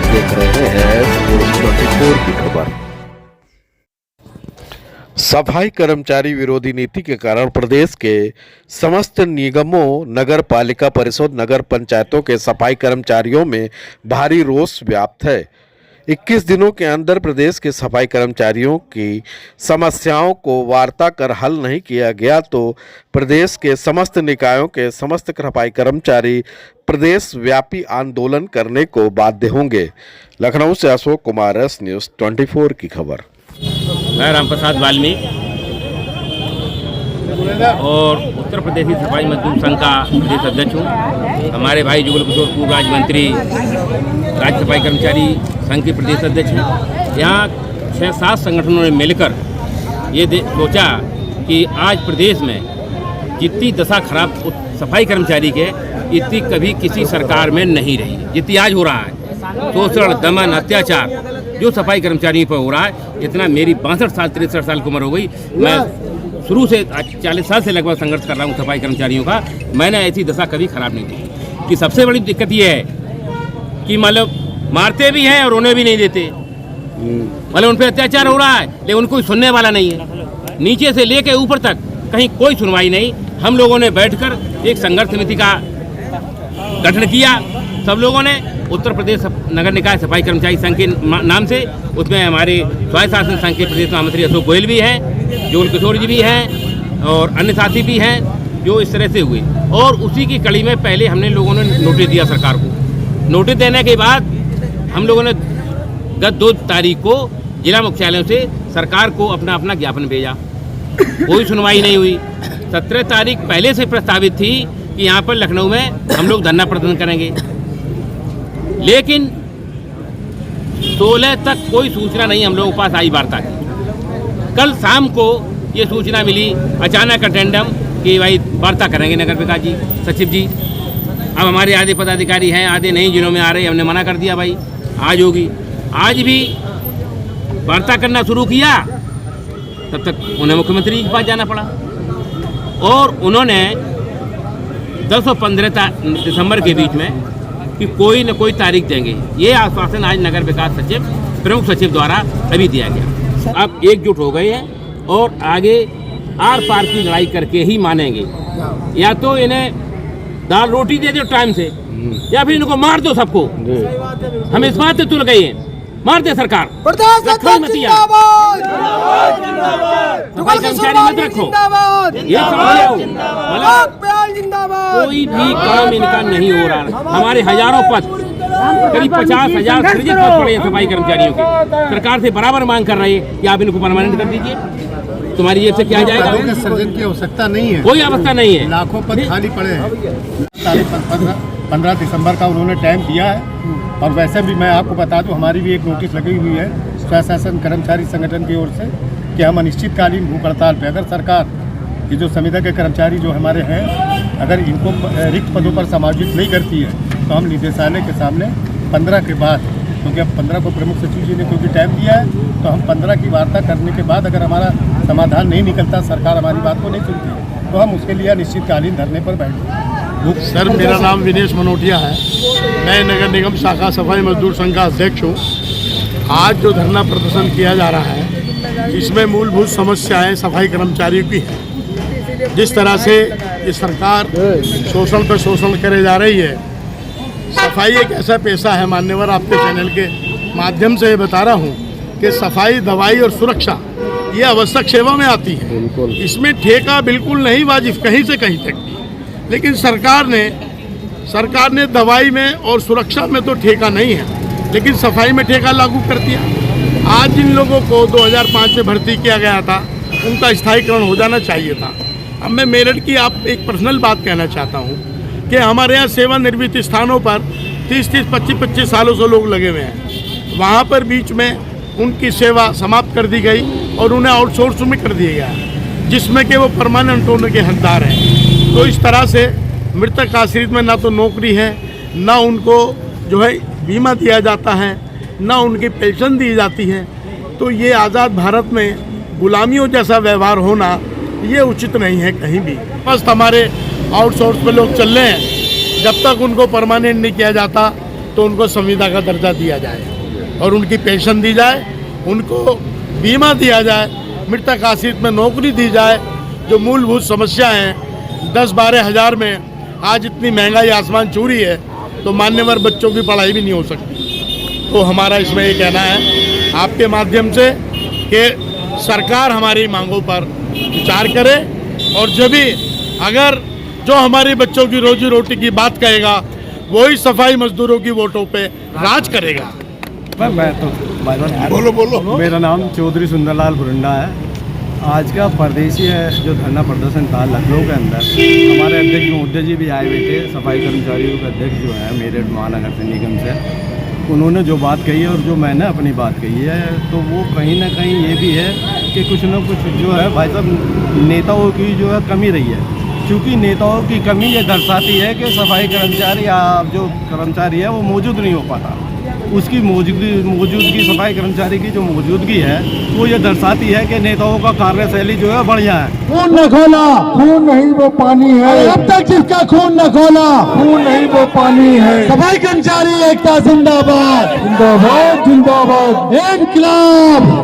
देख रहे हैं न्यूज़ 24 की खबर। सफाई कर्मचारी विरोधी नीति के कारण प्रदेश के समस्त निगमों, नगर पालिका परिषद, नगर पंचायतों के सफाई कर्मचारियों में भारी रोष व्याप्त है। 21 दिनों के अंदर प्रदेश के सफाई कर्मचारियों की समस्याओं को वार्ता कर हल नहीं किया गया तो प्रदेश के समस्त निकायों के समस्त सफाई कर्मचारी प्रदेश व्यापी आंदोलन करने को बाध्य होंगे। लखनऊ से अशोक कुमार, एस न्यूज़ 24 की खबर। मैं रामप्रसाद वाल्मीकि और उत्तर प्रदेशी सफाई मजदूर संघ का प्रदेश अध्यक्ष हूँ। हमारे भाई जुगल किशोर पूर्व राज्य मंत्री राज्य सफाई कर्मचारी संघ के प्रदेश अध्यक्ष हैं। यहाँ 6-7 संगठनों ने मिलकर ये सोचा कि आज प्रदेश में जितनी दशा खराब सफाई कर्मचारी के इतनी कभी किसी सरकार में नहीं रही, जितनी आज हो रहा है। शोषण, दमन, अत्याचार जो सफाई कर्मचारियों पर हो रहा है, इतना मेरी 63 साल की उम्र हो गई। मैं शुरू से 40 साल से लगभग संघर्ष कर रहा हूँ सफाई कर्मचारियों का। मैंने ऐसी दशा कभी खराब नहीं देखी। कि सबसे बड़ी दिक्कत ये है कि मतलब मारते भी हैं और उन्हें भी नहीं देते, मतलब उन पर अत्याचार हो रहा है लेकिन उनको सुनने वाला नहीं है। नीचे से लेके ऊपर तक कहीं कोई सुनवाई नहीं। हम लोगों ने बैठकर एक संघर्ष समिति का गठन किया, सब लोगों ने, उत्तर प्रदेश नगर निकाय सफाई कर्मचारी संघ के नाम से। उसमें हमारे स्वायत्त शासन संघ के प्रदेश महामंत्री अशोक गोयल भी हैं, जुगल किशोर जी भी हैं और अन्य साथी भी हैं जो इस तरह से हुए। और उसी की कड़ी में पहले हमने लोगों ने नोटिस दिया सरकार को। नोटिस देने के बाद हम लोगों ने गत 2 तारीख को जिला मुख्यालयों से सरकार को अपना अपना ज्ञापन भेजा। कोई सुनवाई नहीं हुई। 17 तारीख पहले से प्रस्तावित थी कि यहाँ पर लखनऊ में हम लोग धरना प्रदर्शन करेंगे, लेकिन 16 तक कोई सूचना नहीं हम लोगों के पास आई वार्ता की। कल शाम को ये सूचना मिली अचानक अटेंडम कि भाई वार्ता करेंगे नगर विकास जी, सचिव जी। अब हमारे आधे पदाधिकारी हैं, आधे नहीं जिलों में आ रहे। हमने मना कर दिया भाई आज होगी। आज भी वार्ता करना शुरू किया, तब तक उन्हें मुख्यमंत्री के पास जाना पड़ा और उन्होंने 10 और 15 दिसंबर के बीच में कि कोई न कोई तारीख देंगे। ये आश्वासन आज नगर विकास सचिव, प्रमुख सचिव द्वारा अभी दिया गया। अब एकजुट हो गए हैं और आगे आर पार की लड़ाई करके ही मानेंगे। या तो इन्हें दाल रोटी दे दो टाइम से, या फिर इनको मार दो सबको। हम इस बात से तुल गए हैं, मार दे सरकार। रखो मत कर्मचारी मत रखो, ये कोई भी काम इनका नहीं हो रहा। हमारे हजारों पद, करीब 50,000 सृजित पद पड़े हैं सफाई कर्मचारियों के। सरकार से बराबर मांग कर रही है कि आप इनको परमानेंट कर दीजिए। तुम्हारी जेब से क्या जाएगा? सृजन की आवश्यकता नहीं है, कोई अवस्था नहीं है। लाखों पद खाली पड़े हैं। 15 दिसंबर का उन्होंने टाइम दिया है। और वैसे भी मैं आपको बता दूं, हमारी भी एक नोटिस लगी हुई है स्वायत्त शासन कर्मचारी संगठन की ओर से कि हम अनिश्चितकालीन भूख हड़ताल पे, अगर सरकार ये जो संविदा के कर्मचारी जो हमारे हैं, अगर इनको रिक्त पदों पर समायोजित नहीं करती है तो हम निदेशालय के सामने 15 के बाद, क्योंकि अब 15 को प्रमुख सचिव जी ने क्योंकि टाइम दिया है, तो हम 15 की वार्ता करने के बाद अगर हमारा समाधान नहीं निकलता, सरकार हमारी बात को नहीं सुनती, तो हम उसके लिए अनिश्चितकालीन धरने पर बैठेंगे। सर, मेरा नाम विनेश मनोटिया है। मैं नगर निगम शाखा सफाई मजदूर संघ का अध्यक्ष हूँ। आज जो धरना प्रदर्शन किया जा रहा है, इसमें मूलभूत समस्याएं सफाई कर्मचारियों की है। जिस तरह से ये सरकार शोषण पर शोषण करे जा रही है। सफाई एक ऐसा पेशा है, मान्यवर आपके चैनल के माध्यम से बता रहा हूँ कि सफाई, दवाई और सुरक्षा ये आवश्यक सेवा में आती है। इसमें ठेका बिल्कुल नहीं वाजिब कहीं से कहीं तक। लेकिन सरकार ने दवाई में और सुरक्षा में तो ठेका नहीं है, लेकिन सफाई में ठेका लागू कर दिया। आज जिन लोगों को 2005 में भर्ती किया गया था, उनका स्थायीकरण हो जाना चाहिए था। अब मैं मेरठ की आप एक पर्सनल बात कहना चाहता हूँ कि हमारे यहाँ सेवानिवृत्त स्थानों पर 30-30, 25-25 सालों से लोग लगे हुए हैं। वहाँ पर बीच में उनकी सेवा समाप्त कर दी गई और उन्हें आउटसोर्स में कर दिया गया, जिसमें कि वो परमानेंट होने के हकदार हैं। तो इस तरह से मृतक आश्रित में ना तो नौकरी है, ना उनको जो है बीमा दिया जाता है, ना उनकी पेंशन दी जाती है। तो ये आज़ाद भारत में गुलामियों जैसा व्यवहार होना ये उचित नहीं है कहीं भी। बस हमारे आउटसोर्स पे लोग चल रहे हैं, जब तक उनको परमानेंट नहीं किया जाता तो उनको संविदा का दर्जा दिया जाए और उनकी पेंशन दी जाए, उनको बीमा दिया जाए, मृतक आश्रित में नौकरी दी जाए। जो मूलभूत समस्या हैं 10-12 हज़ार में आज इतनी महंगाई आसमान छू रही है तो मान्यवर बच्चों की पढ़ाई भी नहीं हो सकती। तो हमारा इसमें ये कहना है आपके माध्यम से कि सरकार हमारी मांगों पर विचार करे और जब भी अगर जो हमारे बच्चों की रोजी रोटी की बात कहेगा वही सफाई मजदूरों की वोटों पे राज करेगा। मैं तो बोलो। मेरा नाम चौधरी सुंदरलाल बुरंडा है। आज का परदेशी है जो धरना प्रदर्शन था लखनऊ के अंदर, हमारे अध्यक्ष महोदय जी भी आए हुए थे, सफाई कर्मचारियों के अध्यक्ष जो है मेरठ महानगर निगम से। उन्होंने जो बात कही है और जो मैंने अपनी बात कही है तो वो कहीं ना कहीं ये भी है कि कुछ न कुछ जो है भाई साहब नेताओं की जो है कमी रही है। क्योंकि नेताओं की कमी ये दर्शाती है कि सफाई कर्मचारी या जो कर्मचारी है वो मौजूद नहीं हो पाता। उसकी मौजूदगी सफाई कर्मचारी की जो मौजूदगी है वो ये दर्शाती है कि नेताओं का कार्यशैली जो है बढ़िया है। खून न खोला, खून नहीं वो पानी है। अब तक जिसका खून न खोला, खून नहीं वो पानी है। सफाई कर्मचारी एकता जिंदाबाद, जिंदाबाद जिंदाबाद, इनकलाब।